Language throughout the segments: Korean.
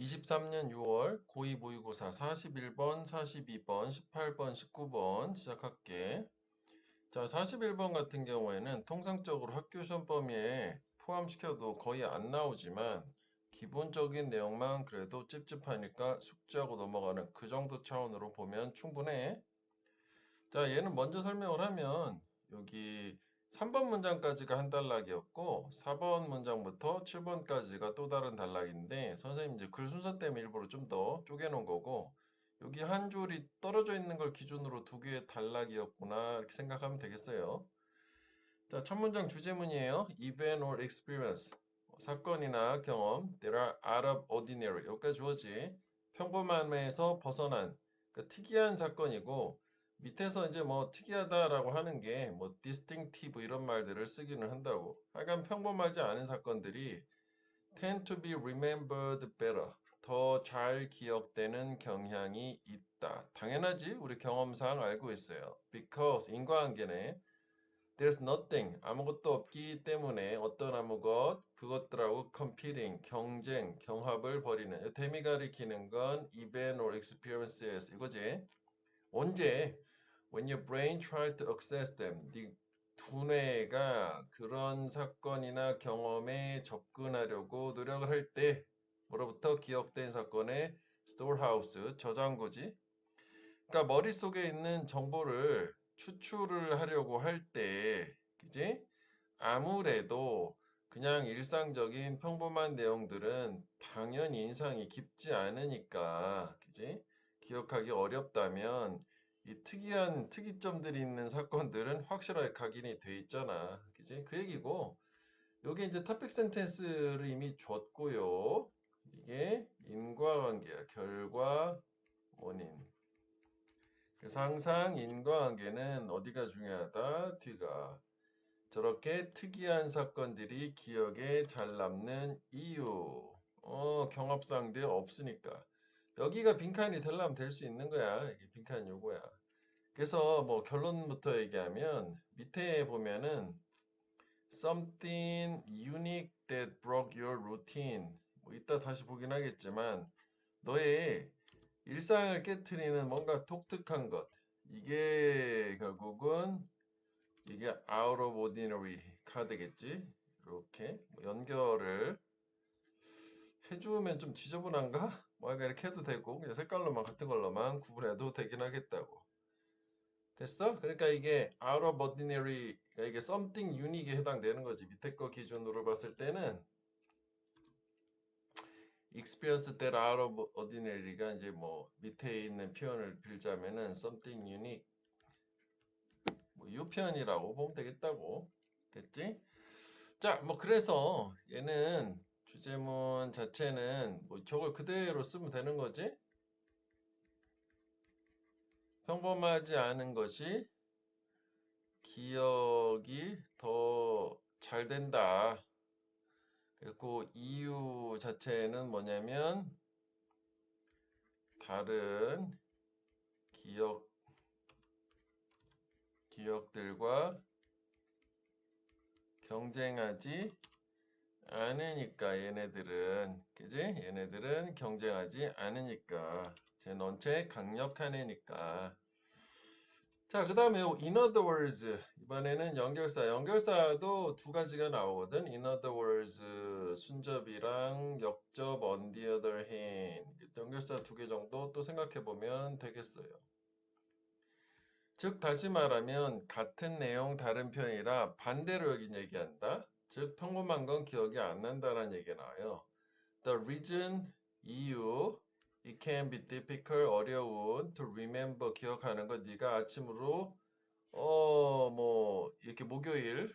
23년 6월 고2 모의고사 41번, 42번, 18번, 19번 시작할게. 자, 41번 같은 경우에는 통상적으로 학교 시험 범위에 포함시켜도 거의 안 나오지만 기본적인 내용만 그래도 찝찝하니까 숙지하고 넘어가는 그 정도 차원으로 보면 충분해. 자, 얘는 먼저 설명을 하면 여기 3번 문장까지가 한 단락이었고 4번 문장부터 7번까지가 또 다른 단락인데 선생님 이제 글 순서 때문에 일부러 좀 더 쪼개놓은 거고 여기 한 줄이 떨어져 있는 걸 기준으로 두 개의 단락이었구나 이렇게 생각하면 되겠어요. 자, 첫 문장 주제문이에요. Event or experience. 사건이나 경험. That are out of ordinary. 여기까지 주어지. 평범함에서 벗어난. 그러니까 특이한 사건이고 밑에서 이제 뭐 특이하다라고 하는 게 뭐 distinctive 이런 말들을 쓰기는 한다고. 하여간 평범하지 않은 사건들이 tend to be remembered better. 더 잘 기억되는 경향이 있다. 당연하지. 우리 경험상 알고 있어요. Because 인과관계네. There's nothing. 아무것도 없기 때문에 어떤 아무것 그것들하고 competing 경쟁 경합을 벌이는 대미 가리키는 건 event or experiences 이거지. 언제 when your brain tries to access them 네 두뇌가 그런 사건이나 경험에 접근하려고 노력을 할 때 뭐로부터 기억된 사건의 storehouse 저장고지. 그러니까 머릿속에 있는 정보를 추출을 하려고 할 때, 그지? 아무래도 그냥 일상적인 평범한 내용들은 당연히 인상이 깊지 않으니까, 그지? 기억하기 어렵다면 이 특이한 특이점들이 있는 사건들은 확실하게 각인이 돼 있잖아. 그지? 그 얘기고, 여기 이제 토픽 센텐스를 이미 줬고요. 이게 인과관계야. 결과, 원인. 그래서 항상 인과관계는 어디가 중요하다? 뒤가. 저렇게 특이한 사건들이 기억에 잘 남는 이유. 경합상대 없으니까. 여기가 빈칸이 되려면 될 수 있는 거야. 이게 빈칸 요거야. 그래서 뭐 결론부터 얘기하면 밑에 보면은 something unique that broke your routine. 뭐 이따 다시 보긴 하겠지만 너의 일상을 깨트리는 뭔가 독특한 것. 이게 결국은 이게 out of ordinary가 되겠지. 이렇게 뭐 연결을 해주면 좀 지저분한가? 뭐 이렇게 해도 되고 그냥 색깔로만 같은 걸로만 구분해도 되긴 하겠다고. 됐어? 그러니까 이게 out of ordinary 이게 something unique에 해당되는 거지. 밑에 거 기준으로 봤을 때는 experience that out of ordinary가 이제 뭐 밑에 있는 표현을 빌자면은 something unique 뭐 이 표현이라고 보면 되겠다고. 됐지? 자, 뭐 그래서 얘는 주제문 자체는 뭐 저걸 그대로 쓰면 되는 거지? 평범하지 않은 것이 기억이 더 잘 된다. 그리고 이유 자체는 뭐냐면 다른 기억들과 경쟁하지 않으니까 얘네들은 그지? 얘네들은 경쟁하지 않으니까 제 논체 강력한 애니까. 자, 그 다음에 in other words 이번에는 연결사도 두 가지가 나오거든. in other words 순접이랑 역접 on the other hand 연결사 두 개 정도 또 생각해 보면 되겠어요. 즉 다시 말하면 같은 내용 다른 표현이라 반대로 여긴 얘기한다. 즉 평범한 건 기억이 안 난다라는 얘기가 나와요. The reason 이유 it can be difficult 어려운 to remember 기억하는 거 네가 아침으로 뭐 이렇게 목요일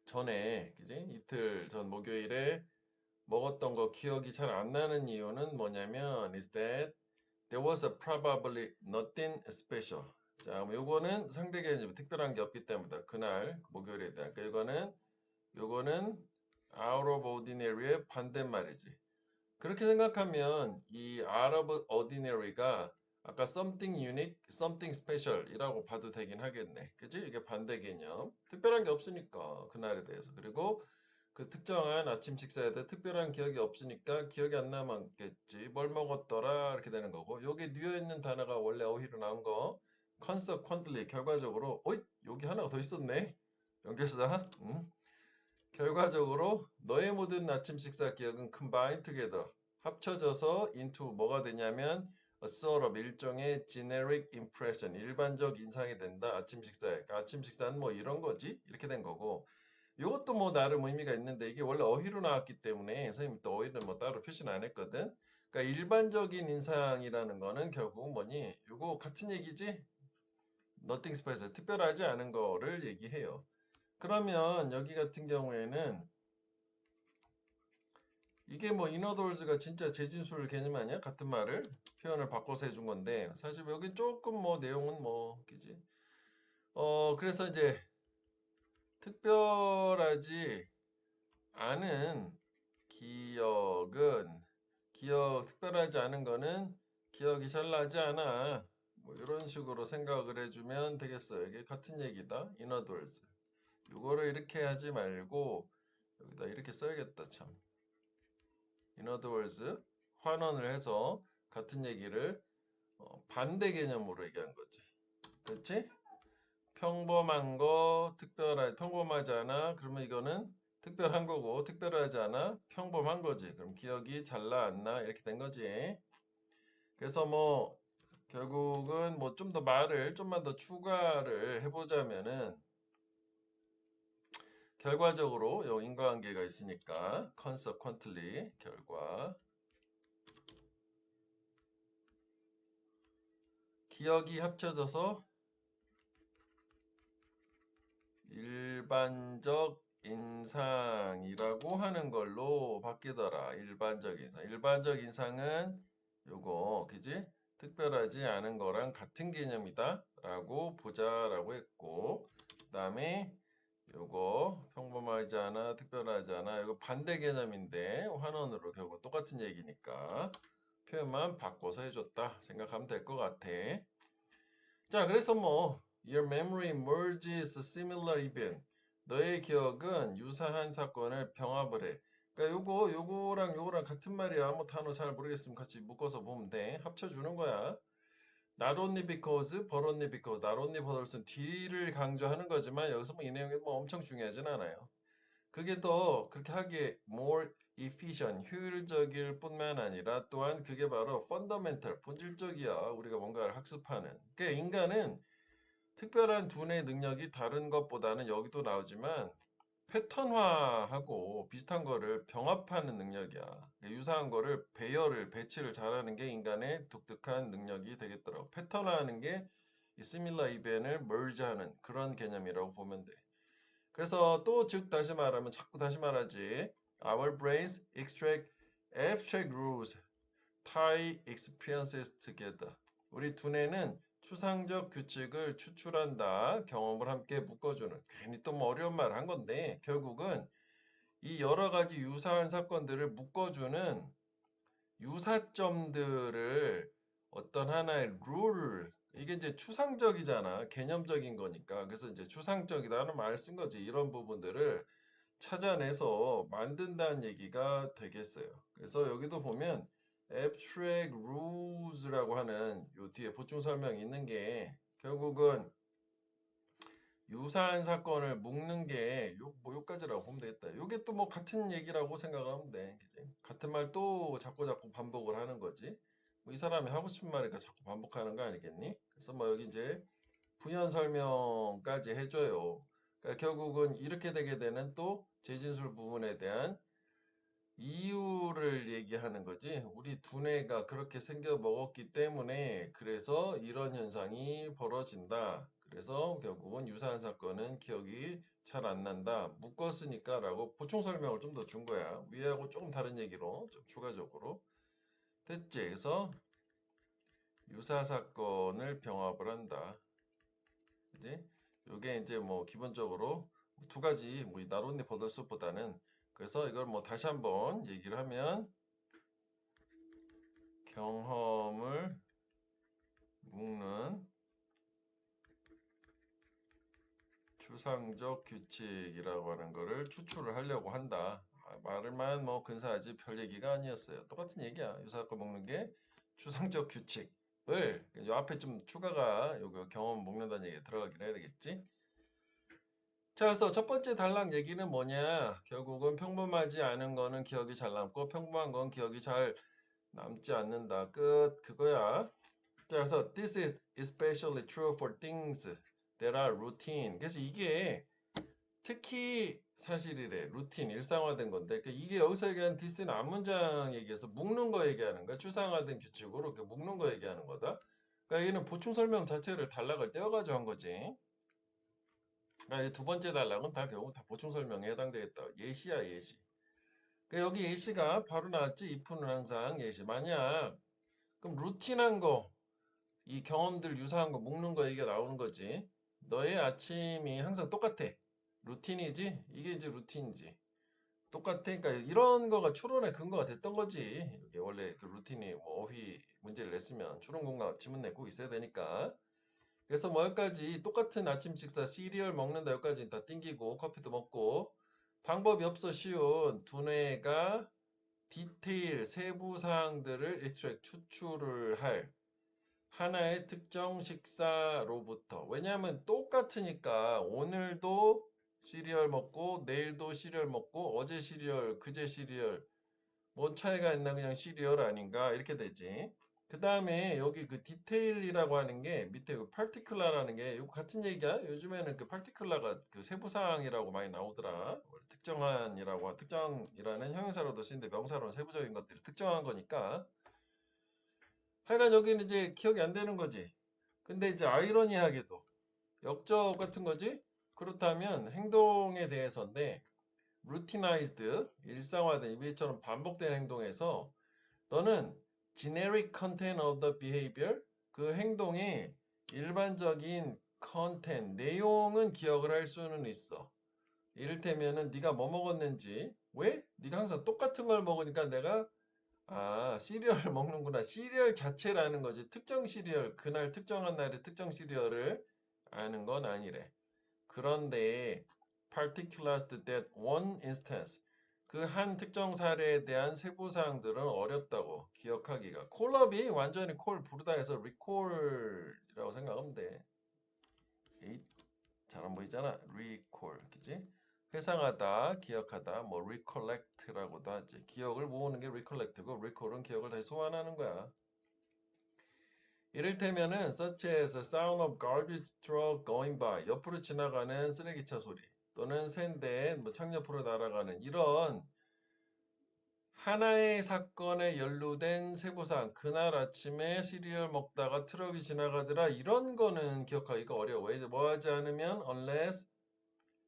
전에 그지? 이틀 전 목요일에 먹었던 거 기억이 잘 안 나는 이유는 뭐냐면 is that there was a probably nothing special. 자, 그럼 요거는 상대 개념 특별한 게 없기 때문이다. 그날 목요일에 대한. 그러니까 요거는 out of ordinary의 반대말이지. 그렇게 생각하면 이 out of ordinary가 아까 something unique, something special 이라고 봐도 되긴 하겠네. 그치? 이게 반대 개념. 특별한 게 없으니까 그날에 대해서. 그리고 그 특정한 아침 식사에 대해 특별한 기억이 없으니까 기억이 안 남았겠지. 뭘 먹었더라 이렇게 되는 거고. 여기 뉘어 있는 단어가 원래 어휘로 나온 거. consequently 결과적으로 어이 여기 하나가 더 있었네. 연결사. 결과적으로 너의 모든 아침 식사 기억은 combine together 합쳐져서 into 뭐가 되냐면 a sort of 일종의 generic impression 일반적 인상이 된다. 아침 식사에. 아침 식사는 뭐 이런 거지 이렇게 된 거고. 이것도 뭐 나름 의미가 있는데 이게 원래 어휘로 나왔기 때문에 선생님이 또 어휘는 뭐 따로 표시는 안 했거든. 그러니까 일반적인 인상이라는 거는 결국 뭐니? 이거 같은 얘기지? Nothing special. 특별하지 않은 거를 얘기해요. 그러면 여기 같은 경우에는 이게 뭐 인어돌즈가 진짜 재진술 개념 아니야? 같은 말을 표현을 바꿔서 해준 건데 사실 여기 조금 뭐 내용은 뭐 그지? 그래서 이제 특별하지 않은 기억은 특별하지 않은 거는 기억이 잘 나지 않아. 뭐 이런 식으로 생각을 해주면 되겠어요. 이게 같은 얘기다. In other words. 이거를 이렇게 하지 말고 여기다 이렇게 써야겠다 참. In other words 환원을 해서 같은 얘기를 반대 개념으로 얘기한 거지. 그렇지? 평범한 거, 평범하지 않아. 그러면 이거는 특별한 거고, 특별하지 않아. 평범한 거지. 그럼 기억이 잘 나, 안 나? 이렇게 된 거지. 그래서 뭐, 결국은 뭐 좀 더 말을 좀만 더 추가를 해보자면은, 결과적으로 요 인과관계가 있으니까, consequently, 결과. 기억이 합쳐져서 일반적 인상이라고 하는 걸로 바뀌더라. 일반적 인상. 일반적 인상은 요거, 그지? 특별하지 않은 거랑 같은 개념이다. 라고 보자라고 했고, 그 다음에 요거 평범하지 않아, 특별하지 않아. 이거 반대 개념인데 환원으로 결국 똑같은 얘기니까 표현만 바꿔서 해줬다. 생각하면 될 것 같아. 자, 그래서 뭐 Your memory merges similar event. 너의 기억은 유사한 사건을 병합을 해. 그러니까 요거랑 같은 말이야. 뭐 단어 잘 모르겠으면 같이 묶어서 보면 돼. 합쳐주는 거야. Not only because, but only because. Not only but은 뒤를 강조하는 거지만 여기서 뭐 이 내용이 뭐 엄청 중요하진 않아요. 그게 더 그렇게 하기에 more efficient, 효율적일 뿐만 아니라 또한 그게 바로 fundamental, 본질적이야. 우리가 뭔가를 학습하는. 그러니까 인간은 특별한 두뇌 능력이 다른 것보다는 여기도 나오지만 패턴화하고 비슷한 거를 병합하는 능력이야. 그러니까 유사한 거를 배치를 잘하는 게 인간의 독특한 능력이 되겠더라고. 패턴화하는 게 이 similar event을 merge하는 그런 개념이라고 보면 돼. 그래서 또 즉 다시 말하면 자꾸 다시 말하지. Our brains extract abstract rules, tie experiences together. 우리 두뇌는 추상적 규칙을 추출한다. 경험을 함께 묶어주는. 괜히 또 뭐 어려운 말을 한 건데 결국은 이 여러 가지 유사한 사건들을 묶어주는 유사점들을 어떤 하나의 룰, 이게 이제 추상적이잖아. 개념적인 거니까. 그래서 이제 추상적이다는 말을 쓴 거지. 이런 부분들을 찾아내서 만든다는 얘기가 되겠어요. 그래서 여기도 보면 abstract rules라고 하는 요 뒤에 보충 설명이 있는 게 결국은 유사한 사건을 묶는 게 뭐 요까지라고 보면 되겠다. 요게 또 뭐 같은 얘기라고 생각을 하면 돼. 그지? 같은 말 또 자꾸 반복을 하는 거지. 뭐 이 사람이 하고 싶은 말이니까 자꾸 반복하는 거 아니겠니? 그래서 뭐 여기 이제 부연 설명까지 해줘요. 그러니까 결국은 이렇게 되게 되는 또 재진술 부분에 대한 이유를 얘기하는 거지. 우리 두뇌가 그렇게 생겨 먹었기 때문에 그래서 이런 현상이 벌어진다. 그래서 결국은 유사한 사건은 기억이 잘 안 난다. 묶었으니까 라고 보충 설명을 좀 더 준 거야. 위하고 조금 다른 얘기로 좀 추가적으로. 됐지? 그래서 유사 사건을 병합을 한다. 그지? 요게 이제 뭐 기본적으로 두 가지 뭐 나론니 버들스보다는 그래서 이걸 뭐 다시 한번 얘기를 하면 경험을 묶는 추상적 규칙이라고 하는 거를 추출을 하려고 한다. 말을만 뭐 근사하지 별 얘기가 아니었어요. 똑같은 얘기야. 유사학과 먹는 게 추상적 규칙을 요 앞에 좀 추가가 요거 경험 먹는다는 얘기에 들어가긴 해야 되겠지. 자, 그래서 첫 번째 단락 얘기는 뭐냐? 결국은 평범하지 않은 거는 기억이 잘 남고 평범한 건 기억이 잘 남지 않는다. 끝. 그거야. 자, 그래서 this is especially true for things that are routine. 그래서 이게 특히 사실이래. 루틴, 일상화된 건데 이게 여기서 얘기하는 this는 앞문장 얘기해서 묶는 거 얘기하는 거야. 추상화된 규칙으로 이렇게 묶는 거 얘기하는 거다. 그러니까 얘는 보충 설명 자체를 단락을 떼어가지고 한 거지. 그러니까 이 두 번째 단락은 다 결국 다 보충 설명에 해당되겠다. 예시야, 예시. 그러니까 여기 예시가 바로 나왔지. if는 항상 예시. 만약 그럼 루틴한 거, 이 경험들 유사한 거 묶는 거 얘기가 나오는 거지. 너의 아침이 항상 똑같아. 루틴이지? 이게 이제 루틴이지. 똑같아. 그러니까 이런 거가 추론의 근거가 됐던 거지. 이게 원래 그 루틴이 뭐 어휘 문제를 냈으면 추론 근거가 지문 내고 있어야 되니까. 그래서 뭐 여기까지 똑같은 아침 식사 시리얼 먹는다 여기까지 다 띵기고 커피도 먹고 방법이 없어 쉬운 두뇌가 디테일 세부 사항들을 extract 추출을 할 하나의 특정 식사로부터. 왜냐하면 똑같으니까 오늘도 시리얼 먹고 내일도 시리얼 먹고 어제 시리얼 그제 시리얼 뭔 차이가 있나 그냥 시리얼 아닌가 이렇게 되지. 그 다음에 여기 그 디테일이라고 하는 게 밑에 그 particular라는 게 이거 같은 얘기야. 요즘에는 그 particular가 그 세부사항이라고 많이 나오더라. 특정한이라고 특정이라는 형용사로도 쓰는데 명사로는 세부적인 것들이 특정한 거니까. 하여간 여기는 이제 기억이 안 되는 거지. 근데 이제 아이러니하게도 역적 같은 거지. 그렇다면 행동에 대해서인데 routinized 일상화된 이미처럼 반복된 행동에서 너는 generic content of the behavior 그 행동의 일반적인 content 내용은 기억을 할 수는 있어. 이를테면은 네가 뭐 먹었는지 왜? 네가 항상 똑같은 걸 먹으니까 내가 시리얼을 먹는구나. 시리얼 자체라는 거지. 특정 시리얼, 그날 특정한 날에 특정 시리얼을 아는 건 아니래. 그런데 particulars that one instance 그 한 특정 사례에 대한 세부 사항들은 어렵다고 기억하기가. 콜업이 완전히 콜 부르다 해서 recall이라고 생각하면 돼. 잘 안 보이잖아. recall, 그지? 회상하다, 기억하다, 뭐 recollect라고도 하지. 기억을 모으는 게 recollect고 recall은 기억을 다시 소환하는 거야. 이를테면은 such as a sound of garbage truck going by 옆으로 지나가는 쓰레기차 소리 또는 샌대 뭐 창옆으로 날아가는 이런 하나의 사건에 연루된 세부사항 그날 아침에 시리얼 먹다가 트럭이 지나가더라 이런 거는 기억하기가 어려워. 왜 뭐 하지 않으면 unless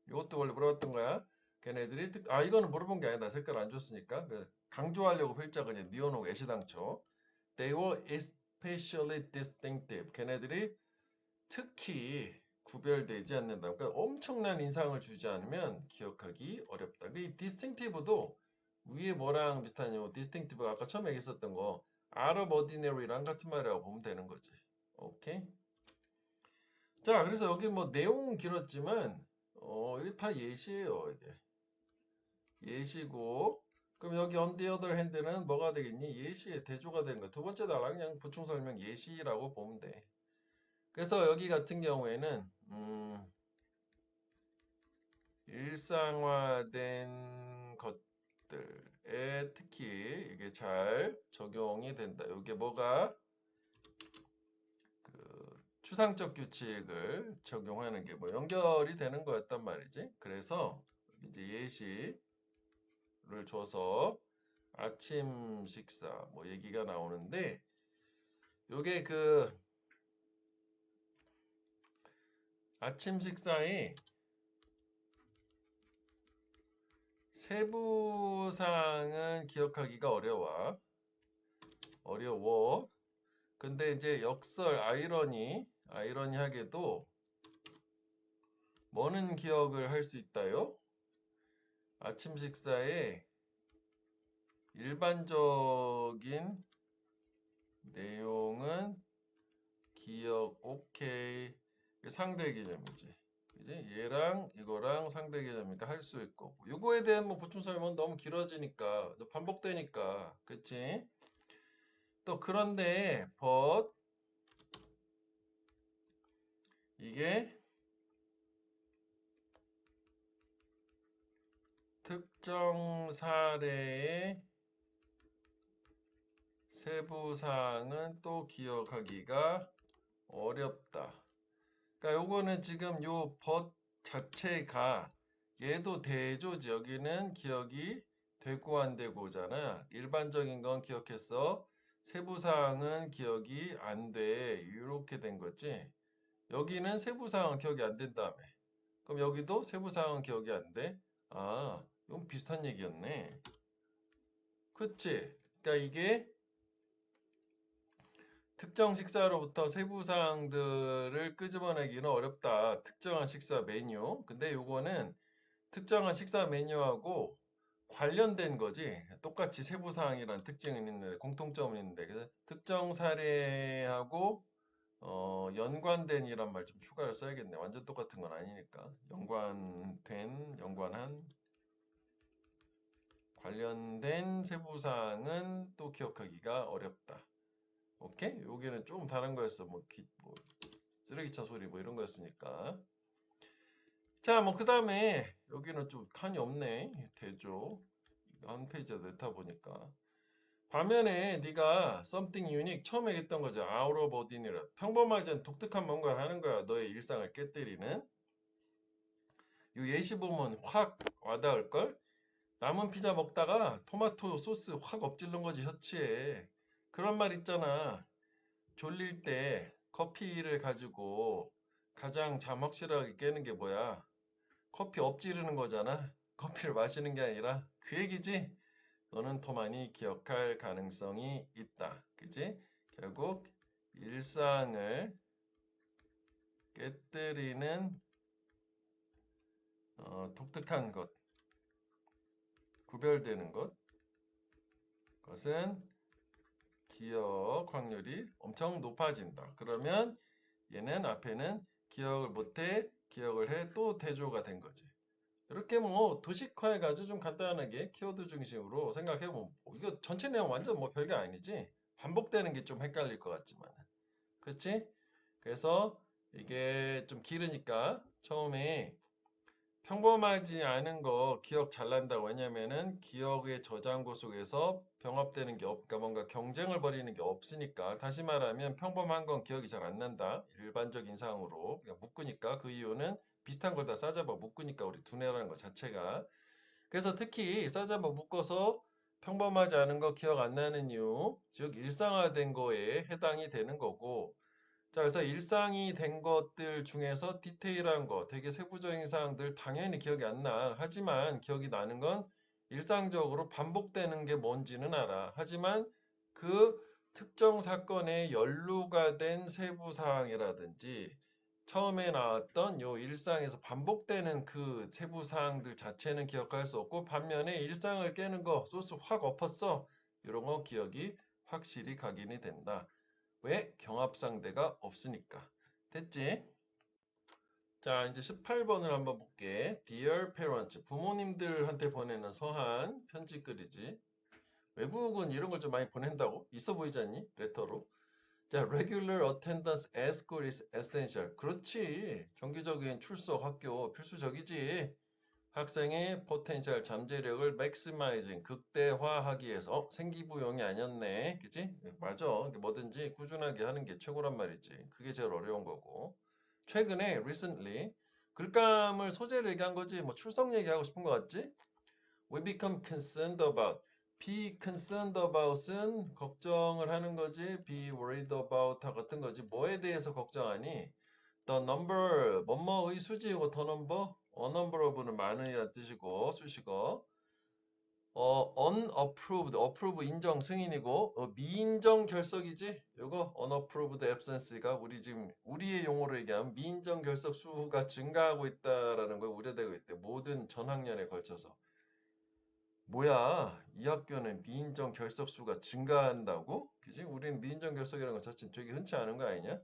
이것도 원래 물어봤던 거야. 걔네들이 이거는 물어본 게 아니다. 색깔 안 줬으니까 강조하려고 필자 그냥 뉘어놓고 애시당초. They were especially distinctive. 걔네들이 특히 구별되지 않는다. 그러니까 엄청난 인상을 주지 않으면 기억하기 어렵다. 이 distinctive도 위에 뭐랑 비슷하냐고. distinctive가 아까 처음에 얘기했었던 거 out of ordinary랑 같은 말이라고 보면 되는 거지. 오케이? 자, 그래서 여기 뭐 내용은 길었지만 이게 다 예시예요. 이게 예시고 그럼 여기 on the other hand는 뭐가 되겠니? 예시의 대조가 되는 거야. 두 번째 단락 그냥 보충 설명 예시라고 보면 돼. 그래서 여기 같은 경우에는 일상화된 것들에 특히 이게 잘 적용이 된다. 이게 뭐가 그 추상적 규칙을 적용하는 게 뭐 연결이 되는 거였단 말이지. 그래서 이제 예시를 줘서 아침 식사 뭐 얘기가 나오는데 요게 그 아침 식사에 세부사항은 기억하기가 어려워. 근데 이제 역설 아이러니하게도 뭐는 기억을 할 수 있다요? 아침 식사에 일반적인 내용은 기억 오케이 상대 개념이지. 그지? 얘랑 이거랑 상대 개념이니까 할 수 있고. 요거에 대한 뭐 보충 설명은 너무 길어지니까, 반복되니까. 그치? 또 그런데, but, 이게 특정 사례의 세부 사항은 또 기억하기가 어렵다. 그러니까 요거는 지금 요 but 자체가 얘도 대조지. 여기는 기억이 되고 안 되고잖아. 일반적인 건 기억했어. 세부 사항은 기억이 안 돼. 이렇게 된 거지. 여기는 세부 사항은 기억이 안 된다며. 그럼 여기도 세부 사항은 기억이 안 돼. 아, 이건 비슷한 얘기였네. 그치? 그러니까 이게 특정 식사로부터 세부 사항들을 끄집어내기는 어렵다. 특정한 식사 메뉴. 근데 요거는 특정한 식사 메뉴하고 관련된 거지. 똑같이 세부 사항이라는 특징은 있는데 공통점은 있는데 그래서 특정 사례하고 연관된 이란 말 좀 추가를 써야겠네. 완전 똑같은 건 아니니까. 연관된, 연관한, 관련된 세부 사항은 또 기억하기가 어렵다. 오케이? 여기는 조금 다른 거였어. 뭐 쓰레기차 소리 뭐 이런 거였으니까. 자, 뭐 그 다음에 여기는 좀 칸이 없네. 대조. 한 페이지에 넣다 보니까. 반면에 네가 something unique 처음에 했던 거죠. out of ordinary. 평범하지 않은 독특한 뭔가를 하는 거야. 너의 일상을 깨뜨리는. 이 예시 보면 확 와닿을걸? 남은 피자 먹다가 토마토 소스 확 엎질른 거지, 셔츠에. 그런 말 있잖아. 졸릴 때 커피를 가지고 가장 잠 확실하게 깨는 게 뭐야? 커피 엎지르는 거잖아. 커피를 마시는 게 아니라 그 얘기지. 너는 더 많이 기억할 가능성이 있다. 그지? 결국 일상을 깨뜨리는 독특한 것, 구별되는 것, 그것은 기억 확률이 엄청 높아진다. 그러면 얘는 앞에는 기억을 못해, 기억을 해, 또 대조가 된 거지. 이렇게 뭐 도식화해가지고 좀 간단하게 키워드 중심으로 생각해보면 이거 전체 내용 완전 뭐 별게 아니지. 반복되는 게 좀 헷갈릴 것 같지만. 그렇지? 그래서 이게 좀 길으니까 처음에 평범하지 않은 거 기억 잘 난다고. 왜냐면은 기억의 저장고 속에서 병합되는 게 그러니까 뭔가 경쟁을 벌이는 게 없으니까. 다시 말하면 평범한 건 기억이 잘 안 난다. 일반적인 상으로. 그냥 묶으니까 그 이유는 비슷한 걸 다 싸잡아 묶으니까 우리 두뇌라는 것 자체가. 그래서 특히 싸잡아 묶어서 평범하지 않은 거 기억 안 나는 이유, 즉 일상화된 거에 해당이 되는 거고. 자, 그래서 일상이 된 것들 중에서 디테일한 거, 되게 세부적인 사항들 당연히 기억이 안 나. 하지만 기억이 나는 건 일상적으로 반복되는 게 뭔지는 알아. 하지만 그 특정 사건에 연루가 된 세부 사항이라든지 처음에 나왔던 요 일상에서 반복되는 그 세부 사항들 자체는 기억할 수 없고 반면에 일상을 깨는 거, 소스 확 엎었어. 이런 거 기억이 확실히 각인이 된다. 왜? 경합상대가 없으니까. 됐지? 자, 이제 18번을 한번 볼게. Dear Parents, 부모님들한테 보내는 서한 편지 글이지. 외국은 이런 걸 좀 많이 보낸다고? 있어 보이지 않니? 레터로. 자, regular attendance at school is essential. 그렇지. 정기적인 출석 학교 필수적이지. 학생의 포텐셜 잠재력을 maximizing 극대화하기 위해서 생기부용이 아니었네. 그지? 맞아. 뭐든지 꾸준하게 하는 게 최고란 말이지. 그게 제일 어려운 거고. 최근에 recently 글감을 소재를 얘기한 거지. 뭐 출석 얘기하고 싶은 거 같지? We become concerned about. Be concerned about은 걱정을 하는 거지. Be worried about 같은 거지. 뭐에 대해서 걱정하니? The number 뭐뭐의 수지이고 the number a number of는 많은이라는 뜻이고 수식어 unapproved approve 인정 승인이고 미인정 결석이지. 요거 unapproved absence가 우리 지금 우리의 용어로 얘기하면 미인정 결석 수가 증가하고 있다라는 걸 우려되고 있대. 모든 전 학년에 걸쳐서. 뭐야, 이 학교는 미인정 결석 수가 증가한다고? 그지? 우리는 미인정 결석이라는 것 자체는 되게 흔치 않은 거 아니냐?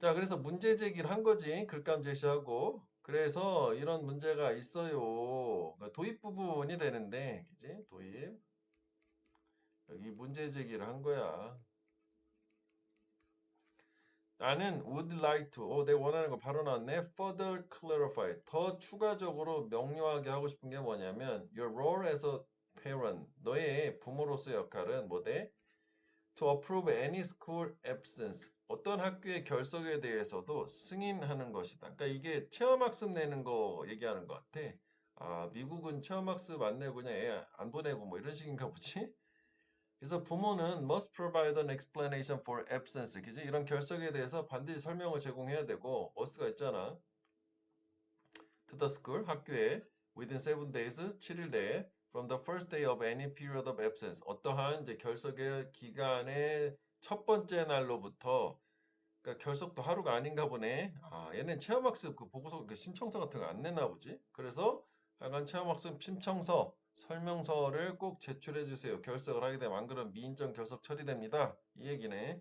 자, 그래서 문제 제기를 한 거지. 글감 제시하고. 그래서 이런 문제가 있어요. 그러니까 도입 부분이 되는데, 그지? 도입. 여기 문제 제기를 한 거야. 나는 would like to, 내 원하는 거 바로 나왔네. further clarify. 더 추가적으로 명료하게 하고 싶은 게 뭐냐면, your role as a parent. 너의 부모로서의 역할은 뭐 돼? To approve any school absence. 어떤 학교의 결석에 대해서도 승인하는 것이다. 그러니까 이게 체험학습 내는 거 얘기하는 것 같아. 아, 미국은 체험학습 안 내고 그냥 애 안 보내고 뭐 이런 식인가 보지? 그래서 부모는 must provide an explanation for absence. 그지? 이런 결석에 대해서 반드시 설명을 제공해야 되고, must가 있잖아. To the school, 학교에 within 7 days, 7일 내에 from the first day of any period of absence. 어떠한 이제 결석의 기간의 첫 번째 날로부터, 그러니까 결석도 하루가 아닌가 보네. 아, 얘는 체험학습 그 보고서 그 신청서 같은 거 안 내나 보지? 그래서 하여간 체험학습 신청서, 설명서를 꼭 제출해 주세요. 결석을 하게 되면 안 그러면 미인정 결석 처리됩니다. 이 얘기네.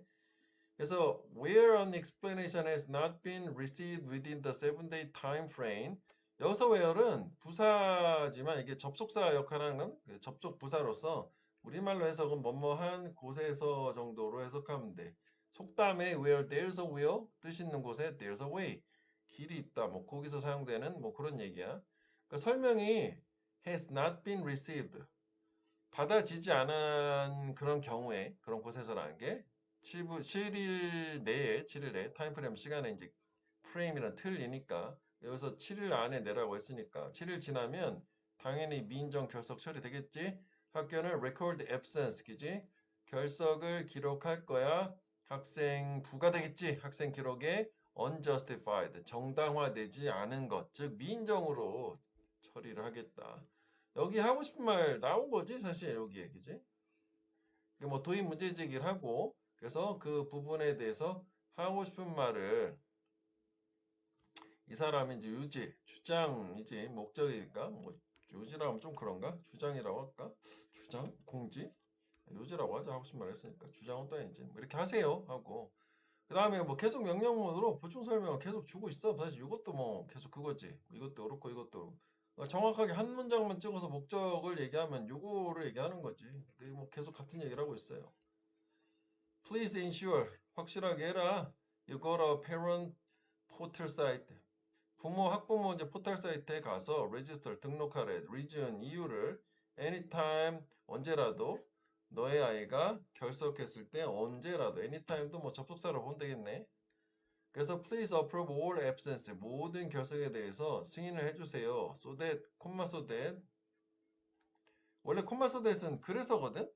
그래서 where an explanation has not been received within the 7-day time frame. 여기서 where은 부사지만 이게 접속사 역할을 하는 건 접속 부사로서 우리말로 해석은 뭐뭐한 곳에서 정도로 해석하면 돼. 속담에 where there's a will 뜻 있는 곳에 there's a way 길이 있다. 뭐 거기서 사용되는 뭐 그런 얘기야. 그러니까 설명이 has not been received 받아지지 않은 그런 경우에 그런 곳에서라는 게 7일 내에 7일 내에 타임프레임 시간에 이제 프레임이란 틀이니까 여기서 7일 안에 내라고 했으니까 7일 지나면 당연히 미인정 결석 처리되겠지. 학교는 record absence 그지? 결석을 기록할 거야. 학생 부가 되겠지. 학생 기록에 unjustified 정당화되지 않은 것, 즉 미인정으로 처리를 하겠다. 여기 하고 싶은 말 나온 거지 사실 여기에 그지? 뭐 도입 문제 제기를 하고 그래서 그 부분에 대해서 하고 싶은 말을 이 사람이 이제 유지 주장이지 목적이니까 뭐 유지라고 하면 좀 그런가? 주장이라고 할까? 주장? 공지? 유지라고 하자 하고 싶은 말 했으니까 주장은 또 아니지 뭐 이렇게 하세요 하고 그 다음에 뭐 계속 명령문으로 보충 설명을 계속 주고 있어. 사실 이것도 뭐 계속 그거지. 이것도 그렇고 이것도 그렇고. 정확하게 한 문장만 찍어서 목적을 얘기하면 요거를 얘기하는 거지. 근데 뭐 계속 같은 얘기를 하고 있어요. Please ensure 확실하게 해라. You go to parent portal site. 부모 학부모 이제 포털 사이트에 가서 register 등록하래. reason 이유를 anytime 언제라도 너의 아이가 결석했을 때 언제라도 anytime도 뭐 접속사로 보면 되겠네. 그래서 please approve all absence 모든 결석에 대해서 승인을 해주세요. so that 콤마 so that 원래 콤마 so that은 그래서거든.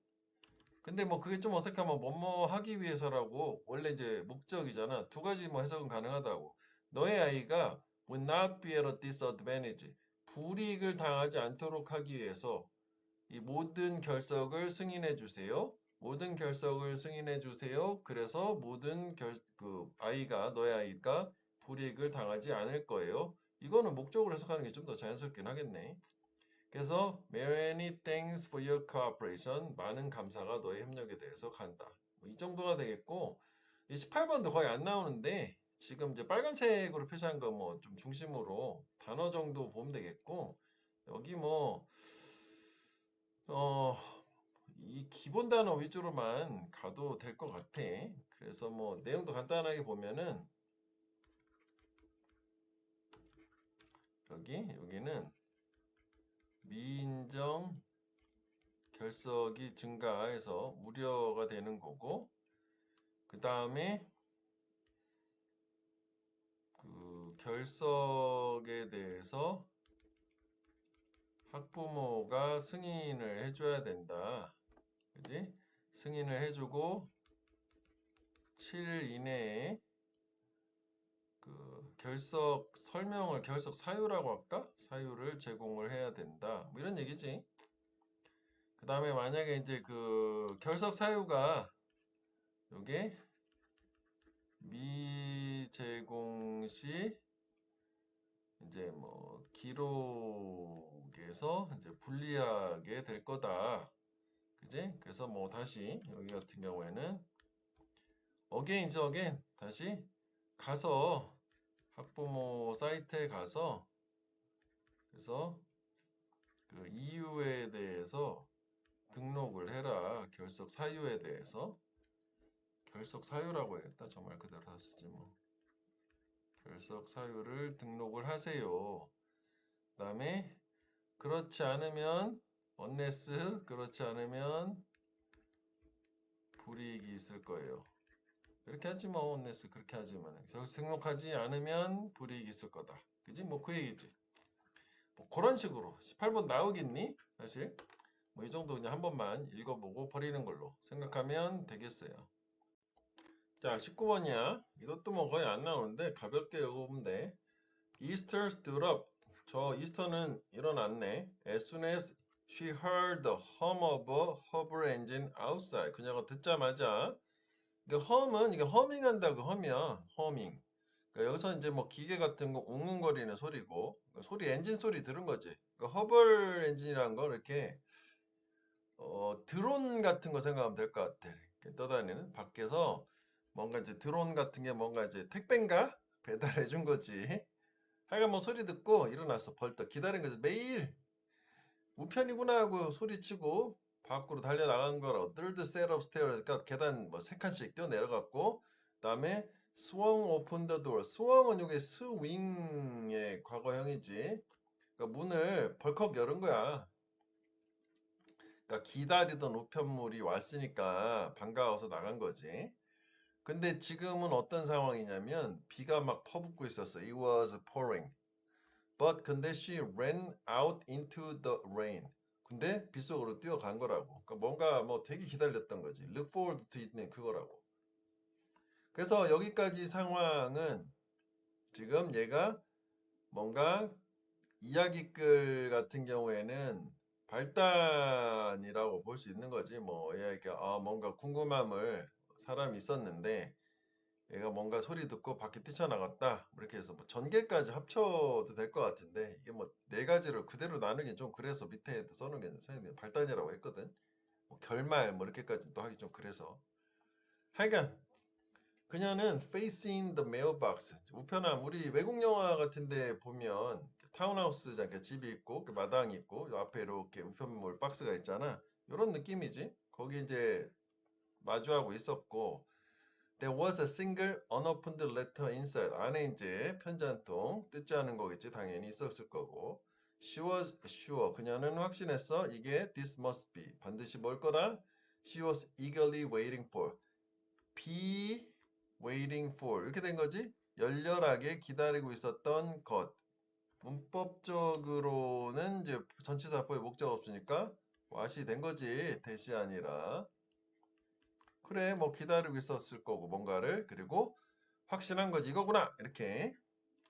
근데 뭐 그게 좀 어색하면 뭐뭐 하기 위해서라고 원래 이제 목적이잖아. 두 가지 뭐 해석은 가능하다고. 너의 아이가 would not be at a disadvantage 불이익을 당하지 않도록 하기 위해서 이 모든 결석을 승인해 주세요. 모든 결석을 승인해 주세요. 그래서 모든 아이가 너의 아이가 불이익을 당하지 않을 거예요. 이거는 목적으로 해석하는 게 좀 더 자연스럽긴 하겠네. 그래서 many thanks for your cooperation. 많은 감사가 너의 협력에 대해서 간다. 뭐이 정도가 되겠고 이 18번도 거의 안 나오는데 지금 이제 빨간색으로 표시한 거 뭐 좀 중심으로 단어 정도 보면 되겠고 여기 뭐 이 기본 단어 위주로만 가도 될 것 같아. 그래서 뭐 내용도 간단하게 보면은 여기는 미인정 결석이 증가해서 우려가 되는 거고 그 다음에 그 결석에 대해서 학부모가 승인을 해줘야 된다. 그지? 승인을 해주고 7일 이내에 그 결석 설명을 결석 사유라고 할까? 사유를 제공을 해야 된다. 뭐 이런 얘기지. 그 다음에 만약에 이제 그 결석 사유가 요게 미제공 시 이제 뭐 기록에서 이제 불리하게 될 거다. 그지? 그래서 뭐 다시 여기 같은 경우에는 again 다시 가서 학부모 사이트에 가서 그래서 그 이유에 대해서 등록을 해라. 결석 사유에 대해서. 결석 사유라고 해야겠다. 정말 그대로 다 쓰지 뭐. 결석 사유를 등록을 하세요. 그 다음에 그렇지 않으면 unless 그렇지 않으면 불이익이 있을 거예요. 이렇게 하지 뭐 unless 그렇게 하지만 등록하지 않으면 불이익이 있을 거다. 그지? 뭐 그 얘기지. 뭐 그런 식으로 18번 나오겠니? 사실 뭐 이 정도 그냥 한 번만 읽어보고 버리는 걸로 생각하면 되겠어요. 자, 19번이야. 이것도 뭐 거의 안 나오는데 가볍게 읽어보면 돼. Easter stood up. 저 이스터는 일어났네. As soon as she heard the hum of a hover engine outside. 그녀가 듣자마자 이게 험은 이게 허밍한다고 험이야. 허밍. 그러니까 여기서 이제 뭐 기계 같은 거 웅웅거리는 소리고 그러니까 소리 엔진 소리 들은 거지. 그러니까 허벌 엔진이라는 거 이렇게 드론 같은 거 생각하면 될 것 같아. 이렇게 떠다니는 밖에서 뭔가 이제 드론 같은 게 뭔가 이제 택배인가 배달해 준 거지. 하여간 뭐 소리 듣고 일어났어. 벌떡 기다린 거지. 매일 우편이구나 하고 소리치고 밖으로 달려나간 거라고. third set of stairs. 그러니까 계단 뭐 세 칸씩 뛰어 내려갔고 그다음에 swung open the door. swung은 이게 스윙의 과거형이지. 그러니까 문을 벌컥 열은 거야. 그러니까 기다리던 우편물이 왔으니까 반가워서 나간 거지. 근데 지금은 어떤 상황이냐면 비가 막 퍼붓고 있었어. It was pouring. But 근데 she ran out into the rain. 근데 빗속으로 뛰어간 거라고. 그러니까 뭔가 뭐 되게 기다렸던 거지. Look forward to it는 그거라고. 그래서 여기까지 상황은 지금 얘가 뭔가 이야기글 같은 경우에는 발단이라고 볼 수 있는 거지. 뭐 얘가 뭔가 궁금함을 사람이 있었는데 얘가 뭔가 소리 듣고 밖에 뛰쳐나갔다. 뭐 이렇게 해서 뭐 전개까지 합쳐도 될 것 같은데 이게 뭐 네 가지를 그대로 나누긴 좀 그래서 밑에도 써놓은 게 선생님이 발단이라고 했거든. 뭐 결말 뭐 이렇게까지 또 하기 좀 그래서 하여간 그녀는 facing the mailbox 우편함 우리 외국 영화 같은데 보면 타운하우스잖아. 그러니까 집이 있고 마당이 있고 요 앞에 이렇게 우편물 박스가 있잖아. 이런 느낌이지. 거기 이제 마주하고 있었고 There was a single unopened letter inside. 안에 이제 편지 한 통 뜯지 않은 거겠지. 당연히 있었을 거고. She was sure. 그녀는 확신했어. 이게 this must be. 반드시 뭘 거다. She was eagerly waiting for. be waiting for. 이렇게 된 거지. 열렬하게 기다리고 있었던 것. 문법적으로는 이제 전치사법에 목적 없으니까 what이 된 거지. 대시 아니라. 그래 뭐 기다리고 있었을 거고 뭔가를 그리고 확신한 거지 이거구나 이렇게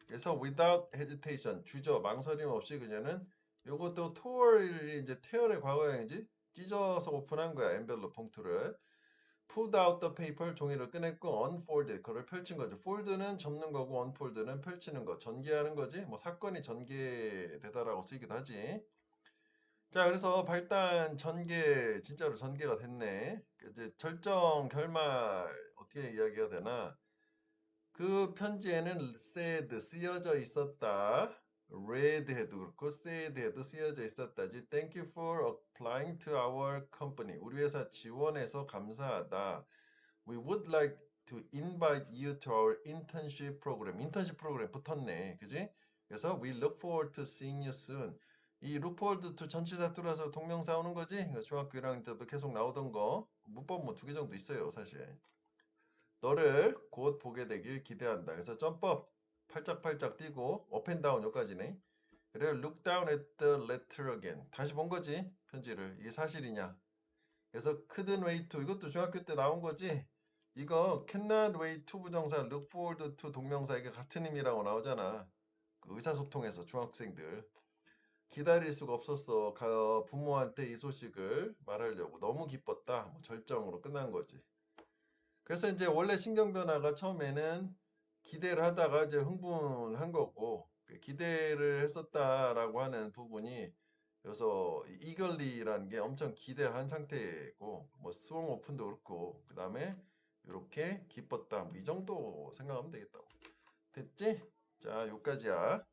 그래서 without hesitation 주저 망설임 없이 그녀는 요것도 towar이 이제 tear의 과거형이지 찢어서 오픈한 거야 엔벨롭 봉투를 pulled out the paper 종이를 꺼냈고 unfolded 그걸 펼친 거죠 fold는 접는 거고 unfold는 펼치는 거 전개하는 거지 뭐 사건이 전개되다라고 쓰기도 하지 자, 그래서 발단 전개, 진짜로 전개가 됐네. 이제 절정, 결말, 어떻게 이야기가 되나? 그 편지에는 said, 쓰여져 있었다. read 해도 그렇고, said 해도 쓰여져 있었다지. Thank you for applying to our company. 우리 회사 지원해서 감사하다. We would like to invite you to our internship program. 인턴십 프로그램 붙었네. 그지? 그래서 we look forward to seeing you soon. 이 look forward to 전치사 뚫어서 동명사 오는 거지? 중학교 1학년 때도 계속 나오던 거. 문법 뭐 두 개 정도 있어요, 사실. 너를 곧 보게 되길 기대한다. 그래서 점법 팔짝팔짝 뛰고 up and down 여기까지네. 그리고 look down at the letter again. 다시 본 거지, 편지를. 이게 사실이냐? 그래서 couldn't wait to 이것도 중학교 때 나온 거지. 이거 cannot wait to 부정사, look forward to 동명사 이게 같은 의미라고 나오잖아. 그 의사소통에서 중학생들 기다릴 수가 없었어. 부모한테 이 소식을 말하려고 너무 기뻤다. 뭐 절정으로 끝난 거지. 그래서 이제 원래 신경 변화가 처음에는 기대를 하다가 이제 흥분한 거고 그 기대를 했었다라고 하는 부분이 그래서 이글리라는 게 엄청 기대한 상태고 뭐 스윙 오픈도 그렇고 그 다음에 이렇게 기뻤다 뭐 이 정도 생각하면 되겠다고. 됐지? 자, 요까지야.